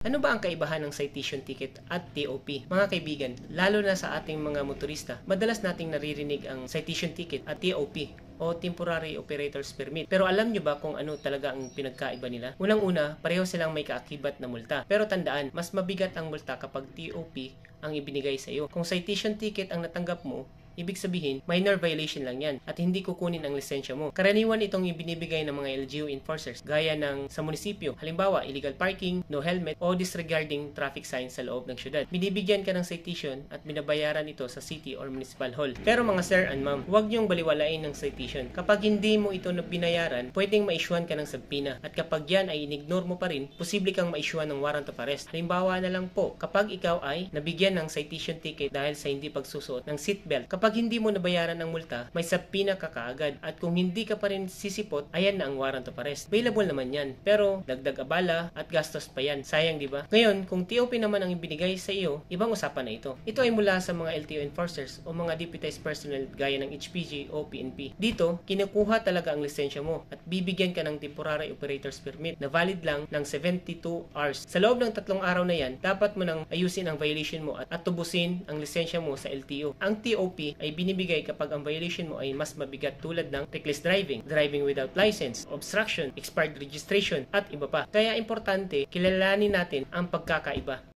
Ano ba ang kaibahan ng citation ticket at TOP? Mga kaibigan, lalo na sa ating mga motorista, madalas nating naririnig ang citation ticket at TOP o Temporary Operator's Permit. Pero alam nyo ba kung ano talaga ang pinagkaiba nila? Unang-una, pareho silang may kaakibat na multa. Pero tandaan, mas mabigat ang multa kapag TOP ang ibinigay sa iyo. Kung citation ticket ang natanggap mo, ibig sabihin, minor violation lang yan at hindi kukunin ang lisensya mo. Karaniwan itong ibinibigay ng mga LGU enforcers gaya ng sa munisipyo. Halimbawa, illegal parking, no helmet, o disregarding traffic signs sa loob ng syudad. Binibigyan ka ng citation at binabayaran ito sa city or municipal hall. Pero mga sir and ma'am, huwag niyong baliwalain ng citation. Kapag hindi mo ito binayaran, pwedeng ma-issuean ka ng subpoena at kapag yan ay inignore mo pa rin, posible kang ma-issuean ng warrant of arrest. Halimbawa na lang po, kapag ikaw ay nabigyan ng citation ticket dahil sa hindi pagsusuot ng seatbelt. Kapag hindi mo nabayaran ang multa, may subpoena ka kaagad. At kung hindi ka pa rin sisipot, ayan na ang warrant of arrest. Available naman yan. Pero dagdag abala at gastos pa yan. Sayang, di ba? Ngayon, kung TOP naman ang ibinigay sa iyo, ibang usapan na ito. Ito ay mula sa mga LTO enforcers o mga deputized personnel gaya ng HPG o PNP. Dito, kinukuha talaga ang lisensya mo at bibigyan ka ng temporary operator's permit na valid lang ng 72 hours. Sa loob ng 3 araw na yan, dapat mo nang ayusin ang violation mo at tubusin ang lisensya mo sa LTO. Ang TOP ay binibigay kapag ang violation mo ay mas mabigat tulad ng reckless driving, driving without license, obstruction, expired registration, at iba pa. Kaya importante, kilalanin natin ang pagkakaiba.